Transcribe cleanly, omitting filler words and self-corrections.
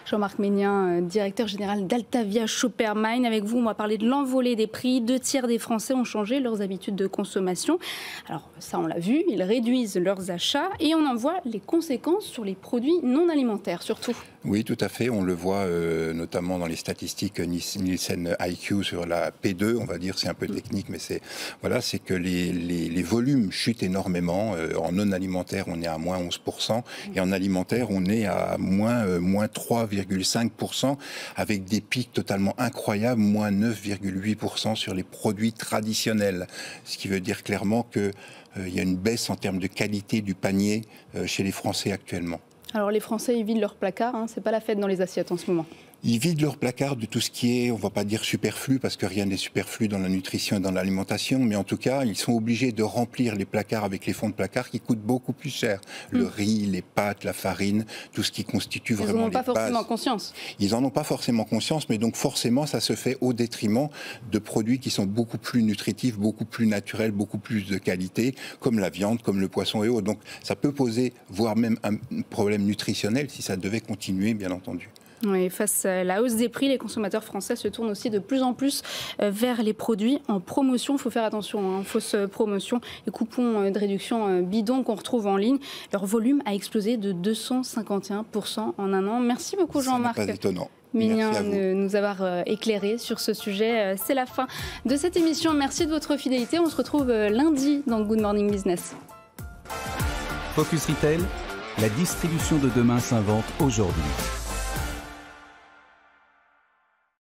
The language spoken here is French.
Jean-Marc Ménien, directeur général d'Altavia Shoppermine. Avec vous, on va parler de l'envolée des prix. 2/3 des Français ont changé leurs habitudes de consommation. Alors ça, on l'a vu, ils réduisent leurs achats et on en voit les conséquences sur les produits non alimentaires surtout. Oui, tout à fait. On le voit notamment dans les statistiques Nielsen IQ sur la P2, on va dire, c'est un peu technique, mais c'est que les volumes chutent énormément. En non alimentaire, on est à moins 11%, et en alimentaire, on est à moins 3,5%, avec des pics totalement incroyables, moins 9,8% sur les produits traditionnels. Ce qui veut dire clairement qu'il y a une baisse en termes de qualité du panier chez les Français actuellement. Alors les Français, ils vident leur placard, c'est pas la fête dans les assiettes en ce moment. Ils vident leur placard de tout ce qui est, on ne va pas dire superflu, parce que rien n'est superflu dans la nutrition et dans l'alimentation, mais en tout cas, ils sont obligés de remplir les placards avec les fonds de placard qui coûtent beaucoup plus cher. Le riz, les pâtes, la farine, tout ce qui constitue vraiment les bases. Ils n'en ont pas forcément conscience. Ils n'en ont pas forcément conscience, mais donc forcément, ça se fait au détriment de produits qui sont beaucoup plus nutritifs, beaucoup plus naturels, beaucoup plus de qualité, comme la viande, comme le poisson et autres. Donc ça peut poser, voire même un problème nutritionnel si ça devait continuer, bien entendu. Oui, face à la hausse des prix, les consommateurs français se tournent aussi de plus en plus vers les produits en promotion. Il faut faire attention, fausses promotions et coupons de réduction bidons qu'on retrouve en ligne. Leur volume a explosé de 251% en un an. Merci beaucoup Jean-Marc. C'est pas étonnant. Ménien de nous avoir éclairé sur ce sujet. C'est la fin de cette émission. Merci de votre fidélité. On se retrouve lundi dans Good Morning Business. Focus Retail, la distribution de demain s'invente aujourd'hui.